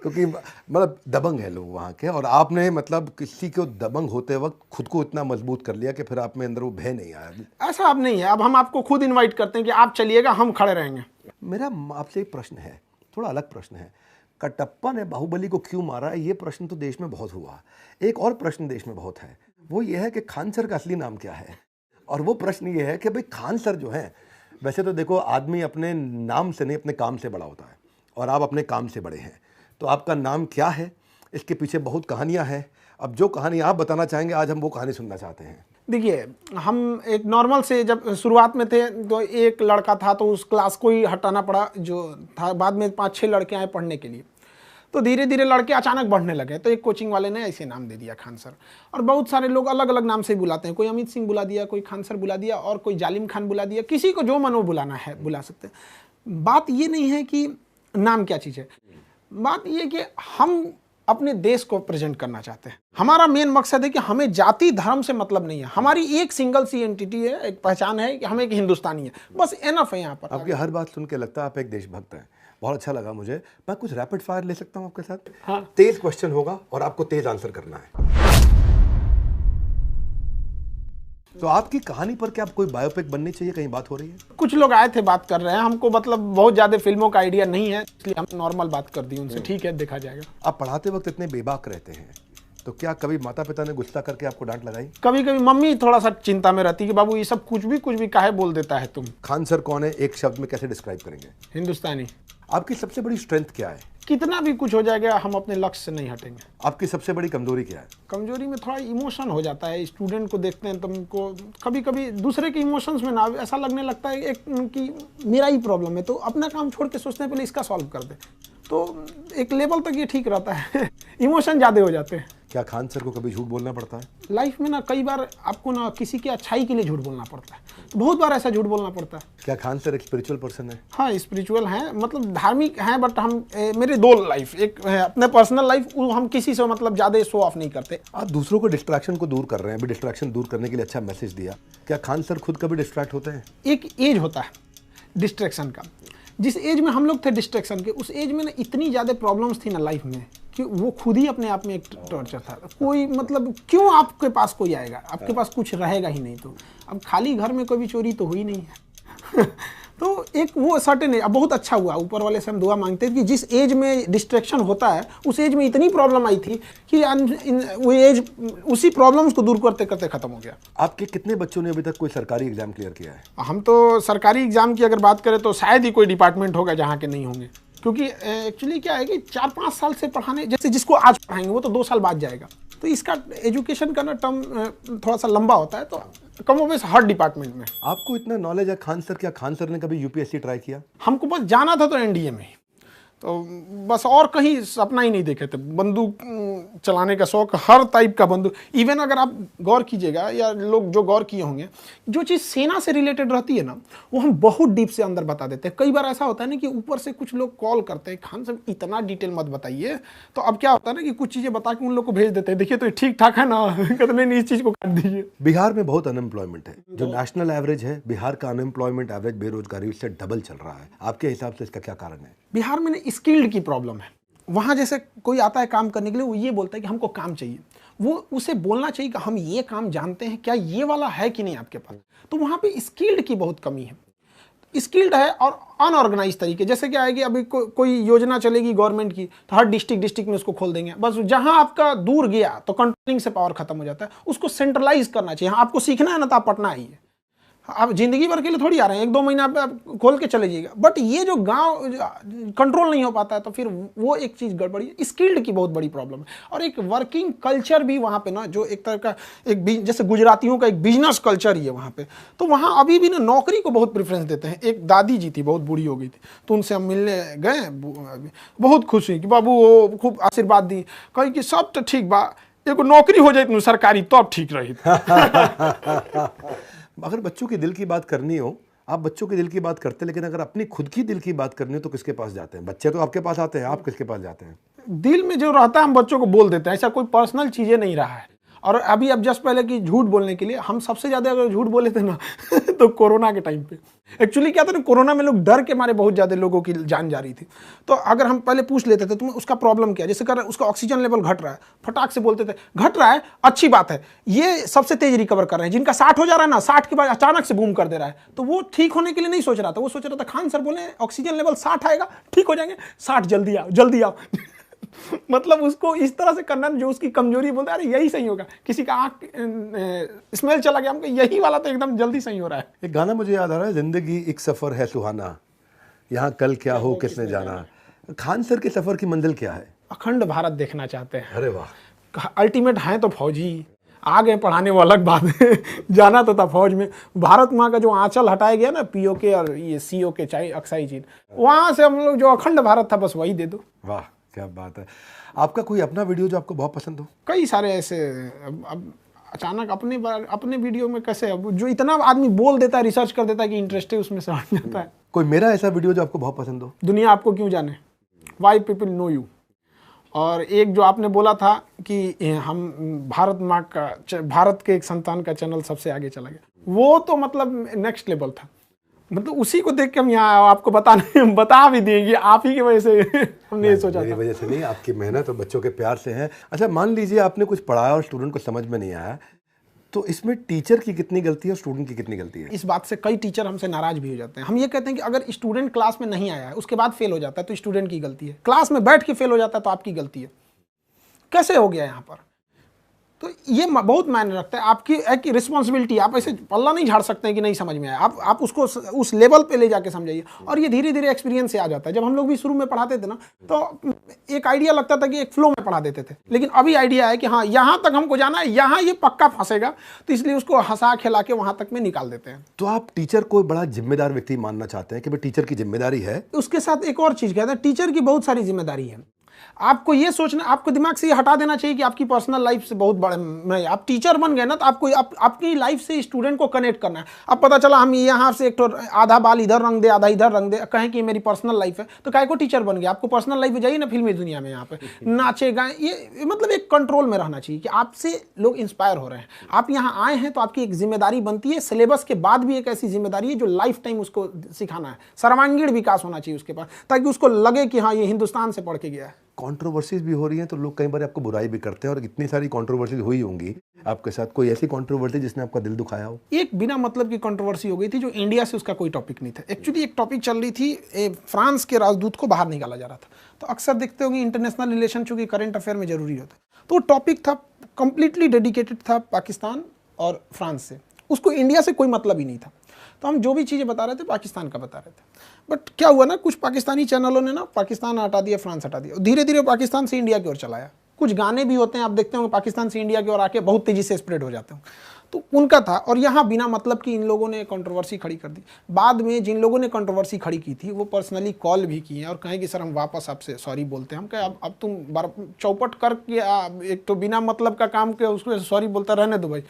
क्योंकि मतलब दबंग है लोग वहाँ के। और आपने मतलब किसी को दबंग होते वक्त खुद को इतना मजबूत कर लिया कि फिर आप में अंदर वो भय नहीं आया। ऐसा अब नहीं है, अब हम आपको खुद इनवाइट करते हैं कि आप चलिएगा, हम खड़े रहेंगे। मेरा आपसे एक प्रश्न है, थोड़ा अलग प्रश्न है। कटप्पा ने बाहुबली को क्यों मारा, ये प्रश्न तो देश में बहुत हुआ। एक और प्रश्न देश में बहुत है, वो ये है कि खान सर का असली नाम क्या है। और वो प्रश्न ये है कि भाई खान सर जो हैं, वैसे तो देखो आदमी अपने नाम से नहीं अपने काम से बड़ा होता है, और आप अपने काम से बड़े हैं। तो आपका नाम क्या है, इसके पीछे बहुत कहानियाँ हैं। अब जो कहानी आप बताना चाहेंगे, आज हम वो कहानी सुनना चाहते हैं। देखिए, हम एक नॉर्मल से जब शुरुआत में थे तो एक लड़का था, तो उस क्लास को ही हटाना पड़ा जो था। बाद में 5-6 लड़के आए पढ़ने के लिए, तो धीरे धीरे लड़के अचानक बढ़ने लगे। तो एक कोचिंग वाले ने ऐसे नाम दे दिया खान सर, और बहुत सारे लोग अलग अलग नाम से बुलाते हैं। कोई अमित सिंह बुला दिया, कोई खान सर बुला दिया, और कोई जालिम खान बुला दिया। किसी को जो मनो बुलाना है बुला सकते हैं। बात ये नहीं है कि नाम क्या चीज़ है, बात ये कि हम अपने देश को प्रेजेंट करना चाहते हैं। हमारा मेन मकसद है कि हमें जाति धर्म से मतलब नहीं है। हमारी एक सिंगल सी एंटिटी है, एक पहचान है कि हम एक हिंदुस्तानी है, बस एनफ है यहाँ पर। आपकी हर बात सुन के लगता है आप एक देशभक्त हैं। बहुत अच्छा लगा मुझे। मैं कुछ रैपिड फायर ले सकता हूँ आपके साथ? हाँ। तेज क्वेश्चन होगा और आपको तेज आंसर करना है। तो आपकी कहानी पर क्या कोई बायोपिक बननी चाहिए, कहीं बात हो रही है? कुछ लोग आए थे, बात कर रहे हैं। हमको मतलब बहुत ज्यादा फिल्मों का आइडिया नहीं है, इसलिए हम नॉर्मल बात कर दी उनसे। ठीक है, देखा जाएगा। आप पढ़ाते वक्त इतने बेबाक रहते हैं, तो क्या कभी माता पिता ने गुस्सा करके आपको डांट लगाई? कभी कभी मम्मी थोड़ा सा चिंता में रहती है कि बाबू ये सब कुछ भी काहे बोल देता है तुम। खान सर कौन है, एक शब्द में कैसे डिस्क्राइब करेंगे? हिंदुस्तानी। आपकी सबसे बड़ी स्ट्रेंथ क्या है? कितना भी कुछ हो जाएगा, हम अपने लक्ष्य से नहीं हटेंगे। आपकी सबसे बड़ी कमजोरी क्या है? कमजोरी में थोड़ा इमोशन हो जाता है। स्टूडेंट को देखते हैं तो हमको कभी कभी दूसरे के इमोशंस में ना ऐसा लगने लगता है एक कि मेरा ही प्रॉब्लम है, तो अपना काम छोड़ के सोचते हैं पहले इसका सॉल्व कर दे। तो एक लेवल तक ये ठीक रहता है। इमोशन ज़्यादा हो जाते हैं। क्या खान सर को कभी झूठ बोलना पड़ता है? लाइफ में ना कई बार आपको ना किसी की अच्छाई के लिए झूठ बोलना पड़ता है, तो बहुत बार ऐसा झूठ बोलना पड़ता है। क्या खान सर एक स्पिरिचुअल पर्सन है? हाँ, स्पिरिचुअल हैं, मतलब धार्मिक हैं, बट हम मेरे दो लाइफ, एक है अपने पर्सनल लाइफ, हम किसी से मतलब ज़्यादा शो ऑफ नहीं करते। आप दूसरों को डिस्ट्रैक्शन को दूर कर रहे हैं, अभी डिस्ट्रैक्शन दूर करने के लिए अच्छा मैसेज दिया। क्या खान सर खुद कभी डिस्ट्रैक्ट होते हैं? एक एज होता है डिस्ट्रैक्शन का। जिस एज में हम लोग थे डिस्ट्रैक्शन के, उस एज में ना इतनी ज़्यादा प्रॉब्लम्स थी ना लाइफ में कि वो खुद ही अपने आप में एक टॉर्चर था। कोई मतलब क्यों आपके पास कोई आएगा, आपके पास कुछ रहेगा ही नहीं। तो अब खाली घर में कोई भी चोरी तो हुई नहीं है। तो एक वो सर्टेन है। अब बहुत अच्छा हुआ, ऊपर वाले से हम दुआ मांगते हैं कि जिस एज में डिस्ट्रैक्शन होता है उस एज में इतनी प्रॉब्लम आई थी कि वो एज उसी प्रॉब्लम्स को दूर करते करते खत्म हो गया। आपके कितने बच्चों ने अभी तक कोई सरकारी एग्जाम क्लियर किया है? हम तो सरकारी एग्जाम की अगर बात करें तो शायद ही कोई डिपार्टमेंट होगा जहाँ के नहीं होंगे, क्योंकि एक्चुअली क्या है कि 4-5 साल से पढ़ाने, जैसे जिसको आज पढ़ाएंगे वो तो 2 साल बाद जाएगा। तो इसका एजुकेशन का ना टर्म थोड़ा सा लंबा होता है, तो कमोबेश हर डिपार्टमेंट में। आपको इतना नॉलेज है खान सर, क्या खान सर ने कभी यूपीएससी ट्राई किया? हमको बस जाना था तो एनडीए में, तो बस और कहीं सपना ही नहीं देखे थे। बंदूक चलाने का शौक, हर टाइप का बंदूक। इवन अगर आप गौर कीजिएगा या लोग जो गौर किए होंगे, जो चीज़ सेना से रिलेटेड रहती है ना, वो हम बहुत डीप से अंदर बता देते हैं। कई बार ऐसा होता है ना कि ऊपर से कुछ लोग कॉल करते हैं, खान साहब इतना डिटेल मत बताइए। तो अब क्या होता है ना कि कुछ चीज़ें बता के उन लोग को भेज देते हैं, देखिए तो ठीक ठाक है ना, कहते नहीं इस चीज़ को काट दीजिए। बिहार में बहुत अनएम्प्लॉयमेंट है, जो नेशनल एवरेज है बिहार का अनएम्प्लॉयमेंट एवरेज बेरोजगारी से डबल चल रहा है। आपके हिसाब से इसका क्या कारण है? बिहार में स्किल्ड की प्रॉब्लम है। वहाँ जैसे कोई आता है काम करने के लिए, वो ये बोलता है कि हमको काम चाहिए, वो उसे बोलना चाहिए कि हम ये काम जानते हैं, क्या ये वाला है कि नहीं आपके पास। तो वहाँ पे स्किल्ड की बहुत कमी है। स्किल्ड है और अनऑर्गेनाइज तरीके, जैसे क्या है कि अभी कोई योजना चलेगी गवर्नमेंट की, तो हर डिस्ट्रिक्ट में उसको खोल देंगे। बस जहां आपका दूर गया तो कंट्रोलिंग से पावर खत्म हो जाता है। उसको सेंट्रलाइज करना चाहिए। हाँ, आपको सीखना है ना, तो आप पटना आइए, आप जिंदगी भर के लिए थोड़ी आ रहे हैं, 1-2 महीना आप खोल के चले जाइएगा। बट ये जो गांव कंट्रोल नहीं हो पाता है, तो फिर वो एक चीज़ गड़बड़ी है। स्किल्ड की बहुत बड़ी प्रॉब्लम है। और एक वर्किंग कल्चर भी वहाँ पे ना, जो एक तरह का जैसे गुजरातियों का एक बिजनेस कल्चर ही है वहाँ पे। तो वहाँ अभी भी ना नौकरी को बहुत प्रेफरेंस देते हैं। एक दादी जी थी, बहुत बूढ़ी हो गई थी, तो उनसे हम मिलने गए, बहुत खुश हुई कि बाबू वो खूब आशीर्वाद दी, कही कि सब तो ठीक बा, एगो नौकरी हो जाए सरकारी, तो अब ठीक रही। अगर बच्चों के दिल की बात करनी हो, आप बच्चों के दिल की बात करते हैं, लेकिन अगर अपनी खुद की दिल की बात करनी हो तो किसके पास जाते हैं? बच्चे तो आपके पास आते हैं, आप किसके पास जाते हैं? दिल में जो रहता है हम बच्चों को बोल देते हैं। ऐसा कोई पर्सनल चीज़ें नहीं रहा है। और अभी अब जस्ट पहले कि झूठ बोलने के लिए हम सबसे ज़्यादा अगर झूठ बोले थे ना तो कोरोना के टाइम पे एक्चुअली क्या था ना, कोरोना में लोग डर के मारे बहुत ज़्यादा लोगों की जान जा रही थी। तो अगर हम पहले पूछ लेते थे तुम्हें उसका प्रॉब्लम क्या है, जैसे कर उसका ऑक्सीजन लेवल घट रहा है, फटाक से बोलते थे घट रहा है, अच्छी बात है, ये सबसे तेज रिकवर कर रहे हैं। जिनका 60 हो जा रहा है ना, 60 के बाद अचानक से बूम कर दे रहा है, तो वो ठीक होने के लिए नहीं सोच रहा था। वो सोच रहा था खान सर बोले ऑक्सीजन लेवल 60 आएगा, ठीक हो जाएंगे, 60 जल्दी आओ जल्दी आओ। मतलब उसको इस तरह से करना जो उसकी कमजोरी बोलता है, अरे यही सही होगा। किसी का आंख स्मेल चला गया, हमको यही वाला तो एकदम जल्दी सही हो रहा है। एक गाना मुझे याद आ रहा है, जिंदगी एक सफर है सुहाना, यहाँ कल क्या हो किसने जाना। खान सर के सफर की मंजिल क्या है? अखंड भारत देखना चाहते हैं। अरे वाह, अल्टीमेट है तो फौजी, आ गए पढ़ाने वो अलग बात है। जाना तो था फौज में। भारत माँ का जो आंचल हटाया गया ना, पीओके और ये सीओके चाहे अक्साई चीज, वहां से हम लोग जो अखंड भारत था बस वही दे दो। वाह क्या बात है। आपका कोई अपना वीडियो जो आपको बहुत पसंद हो? कई सारे ऐसे। अब अचानक अपने वीडियो में कैसे, अब जो इतना आदमी बोल देता है, रिसर्च कर देता है कि इंटरेस्ट है, उसमें से हट जाता है। कोई मेरा ऐसा वीडियो जो आपको बहुत पसंद हो? दुनिया आपको क्यों जाने, वाई पीपल नो यू। और एक जो आपने बोला था कि हम भारत के एक संतान का चैनल सबसे आगे चला गया, वो तो मतलब नेक्स्ट लेवल था। मतलब उसी को देख के हम यहाँ आपको बता भी देंगे, आप ही की वजह से हमने ये सोचा मेरी था। वजह से नहीं, आपकी मेहनत और बच्चों के प्यार से है। अच्छा, मान लीजिए आपने कुछ पढ़ाया और स्टूडेंट को समझ में नहीं आया, तो इसमें टीचर की कितनी गलती है और स्टूडेंट की कितनी गलती है? इस बात से कई टीचर हमसे नाराज भी हो जाते हैं। हम ये कहते हैं कि अगर स्टूडेंट क्लास में नहीं आया है, उसके बाद फेल हो जाता है, तो स्टूडेंट की गलती है। क्लास में बैठ के फेल हो जाता है तो आपकी गलती है। कैसे हो गया यहाँ पर? तो ये बहुत मायने रखता है। आपकी एक रिस्पॉन्सिबिलिटी, आप ऐसे पल्ला नहीं झाड़ सकते हैं कि नहीं समझ में आया। आप उसको उस लेवल पे ले जाके समझाइए। और ये धीरे धीरे एक्सपीरियंस से आ जाता है। जब हम लोग भी शुरू में पढ़ाते थे ना, तो एक आइडिया लगता था कि एक फ्लो में पढ़ा देते थे, लेकिन अभी आइडिया है कि हाँ यहाँ तक हमको जाना है, यहाँ ये पक्का फंसेगा, तो इसलिए उसको हंसा खिला के वहाँ तक में निकाल देते हैं। तो आप टीचर को बड़ा जिम्मेदार व्यक्ति मानना चाहते हैं कि भाई टीचर की जिम्मेदारी है? उसके साथ एक और चीज़ कहते हैं, टीचर की बहुत सारी जिम्मेदारी है। आपको ये सोचना, आपको दिमाग से ये हटा देना चाहिए कि आपकी पर्सनल लाइफ से बहुत बड़े नहीं। आप टीचर बन गए ना, तो आपको आपकी लाइफ से स्टूडेंट को कनेक्ट करना है। अब पता चला हम यहाँ से एक तो आधा बाल इधर रंग दे, आधा इधर रंग दे, कहें कि मेरी पर्सनल लाइफ है, तो काहे को टीचर बन गया? आपको पर्सनल लाइफ में जाइए ना, फिल्मी दुनिया में यहाँ पे नाचे गाएं, ये मतलब एक कंट्रोल में रहना चाहिए कि आपसे लोग इंस्पायर हो रहे हैं। आप यहाँ आए हैं तो आपकी एक जिम्मेदारी बनती है। सिलेबस के बाद भी एक ऐसी जिम्मेदारी है जो लाइफ टाइम उसको सिखाना है। सर्वांगीण विकास होना चाहिए उसके पास, ताकि उसको लगे कि हाँ ये हिंदुस्तान से पढ़ के गया है। कंट्रोवर्सीज भी हो रही हैं, तो लोग कई बार आपको बुराई भी करते हैं, और इतनी सारी कंट्रोवर्सीज हुई होंगी आपके साथ। कोई ऐसी कंट्रोवर्सी जिसने आपका दिल दुखाया हो? एक बिना मतलब की कंट्रोवर्सी हो गई थी, जो इंडिया से उसका कोई टॉपिक नहीं था। एक्चुअली एक टॉपिक चल रही थी, फ्रांस के राजदूत को बाहर निकाला जा रहा था। तो अक्सर देखते होंगे इंटरनेशनल रिलेशन चूंकि करंट अफेयर में जरूरी होता है, तो टॉपिक था कंप्लीटली डेडिकेटेड था पाकिस्तान और फ्रांस से। उसको इंडिया से कोई मतलब ही नहीं था। तो हम जो भी चीज़ें बता रहे थे पाकिस्तान का बता रहे थे। बट क्या हुआ ना, कुछ पाकिस्तानी चैनलों ने ना पाकिस्तान हटा दिया, फ्रांस हटा दिया, धीरे धीरे पाकिस्तान से इंडिया की ओर चलाया। कुछ गाने भी होते हैं, आप देखते होंगे पाकिस्तान से इंडिया की ओर आके बहुत तेज़ी से स्प्रेड हो जाते हैं। तो उनका था, और यहाँ बिना मतलब की इन लोगों ने कंट्रोवर्सी खड़ी कर दी। बाद में जिन लोगों ने कंट्रोवर्सी खड़ी की थी वो पर्सनली कॉल भी किए और कहें कि सर हम वापस आपसे सॉरी बोलते हैं। हम कहे अब तुम चौपट करके एक तो बिना मतलब का काम के उसको सॉरी बोलता रहने दो भाई,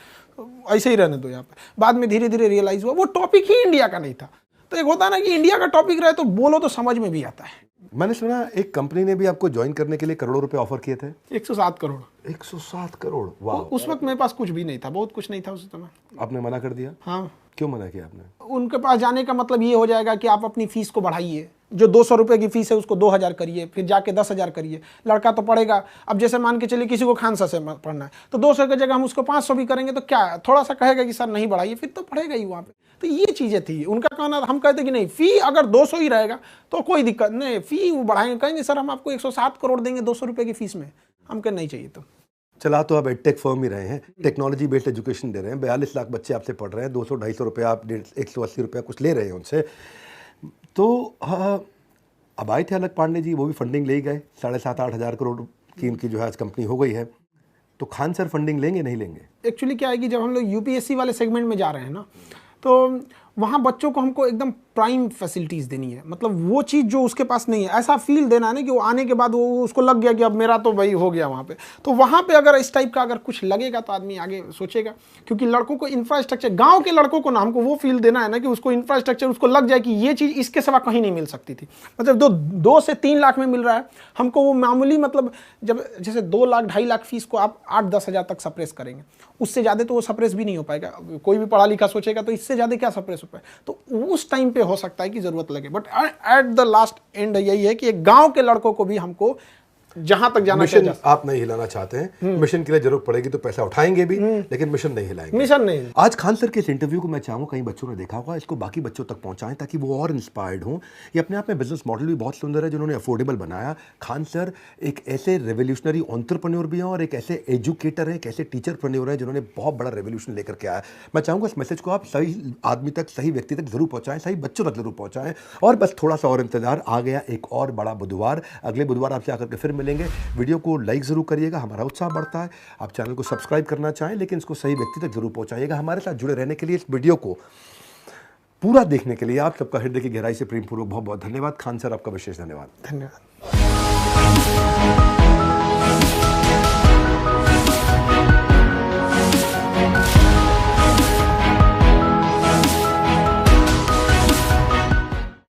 ऐसे ही रहने दो यहाँ पे। बाद में धीरे धीरे रियलाइज हुआ वो टॉपिक ही इंडिया का नहीं था। तो एक होता है ना कि इंडिया का टॉपिक रहे तो बोलो तो समझ में भी आता है। मैंने सुना एक कंपनी ने भी आपको ज्वाइन करने के लिए करोड़ों रुपए ऑफर किए थे। 107 करोड़। 107 करोड़, वाह। उस वक्त मेरे पास कुछ भी नहीं था, बहुत कुछ नहीं था उस समय। आपने मना कर दिया? हाँ। क्यों मना किया आपने? उनके पास जाने का मतलब ये हो जाएगा कि आप अपनी फीस को बढ़ाइए, जो 200 रुपये की फीस है उसको 2000 करिए, फिर जाके 10,000 करिए। लड़का तो पढ़ेगा, अब जैसे मान के चलिए किसी को खानसा से पढ़ना है तो 200 की जगह हम उसको 500 भी करेंगे तो क्या थोड़ा सा कहेगा कि सर नहीं बढ़ाइए, फिर तो पढ़ेगा ही वहाँ पे। तो ये चीज़ें थी उनका कहना। हम कहते कि नहीं, फ़ी अगर 200 ही रहेगा तो कोई दिक्कत नहीं, फ़ी वो बढ़ाएंगे, कहेंगे सर हम आपको 107 करोड़ देंगे 200 रुपये की फीस में। हम कह नहीं चाहिए। तो चला तो आप एडटेक फर्म ही रहे हैं, टेक्नोलॉजी बेस्ड एजुकेशन दे रहे हैं, 42 लाख बच्चे आपसे पढ़ रहे हैं, 200-250 रुपये आप 180 रुपया कुछ ले रहे हैं उनसे। तो अब आए थे अलग पांडे जी, वो भी फंडिंग ले ही गए, 7,500-8 हज़ार करोड़ की इनकी जो है आज कंपनी हो गई है। तो खान सर फंडिंग लेंगे नहीं लेंगे? एक्चुअली क्या है कि जब हम लोग यूपीएससी वाले सेगमेंट में जा रहे हैं ना, तो वहाँ बच्चों को हमको एकदम प्राइम फैसिलिटीज़ देनी है। मतलब वो चीज़ जो उसके पास नहीं है, ऐसा फील देना है ना कि वो आने के बाद वो उसको लग गया कि अब मेरा तो भाई हो गया वहाँ पे। तो वहाँ पे अगर इस टाइप का अगर कुछ लगेगा तो आदमी आगे सोचेगा, क्योंकि लड़कों को इंफ्रास्ट्रक्चर, गांव के लड़कों को ना हमको वो फील देना है ना कि उसको इंफ्रास्ट्रक्चर उसको लग जाए कि ये चीज़ इसके सिवा कहीं नहीं मिल सकती थी। मतलब 2 से 3 लाख में मिल रहा है हमको, वो मामूली, मतलब जब जैसे 2 लाख 2.5 लाख फीस को आप 8-10 हज़ार तक सप्रेस करेंगे, उससे ज़्यादा तो वो सप्रेस भी नहीं हो पाएगा। कोई भी पढ़ा लिखा सोचेगा तो इससे ज़्यादा क्या सप्रेस हो पाए। तो उस टाइम पे हो सकता है कि ज़रूरत लगे, but at the last and यही है कि एक गांव के लड़कों को भी हमको जहां तक जाना मिशन चाहिए। आप नहीं हिलाना चाहते हैं, मिशन के लिए जरूरत पड़ेगी तो पैसा उठाएंगे भी, लेकिन मिशन नहीं हिलाएंगे। मिशन नहीं। आज खान सर के इस इंटरव्यू को मैं चाहूँगा कई बच्चों ने देखा होगा, इसको बाकी बच्चों तक पहुंचाएं ताकि वो और इंस्पायर्ड हों। ये अपने आप में बिजनेस मॉडल भी बहुत सुंदर है जिन्होंने अफोर्डेबल बनाया। खान सर एक ऐसे रेवोल्यूशनरी एंटरप्रेन्योर भी हैं और एक ऐसे एजुकेटर हैं, एक ऐसे टीचरप्रेन्योर हैं जिन्होंने बहुत बड़ा रेवोल्यूशन लेकर के आया। मैं चाहूँगा इस मैसेज को आप सही आदमी तक, सही व्यक्ति तक जरूर पहुँचाएं, सही बच्चों तक जरूर पहुँचाएं। और बस थोड़ा सा और इंतजार, आ गया एक और बड़ा बुधवार। अगले बुधवार आपसे आकर के फिर मिलेंगे। वीडियो को लाइक जरूर करिएगा, हमारा उत्साह बढ़ता है। आप चैनल को सब्सक्राइब करना चाहें लेकिन इसको सही व्यक्ति तक जरूर पहुंचाइएगा। हमारे साथ जुड़े रहने के लिए, इस वीडियो को पूरा देखने के लिए आप सबका हृदय की गहराई से प्रेमपूर्वक बहुत बहुत धन्यवाद। खान सर आपका विशेष धन्यवाद। धन्यवाद।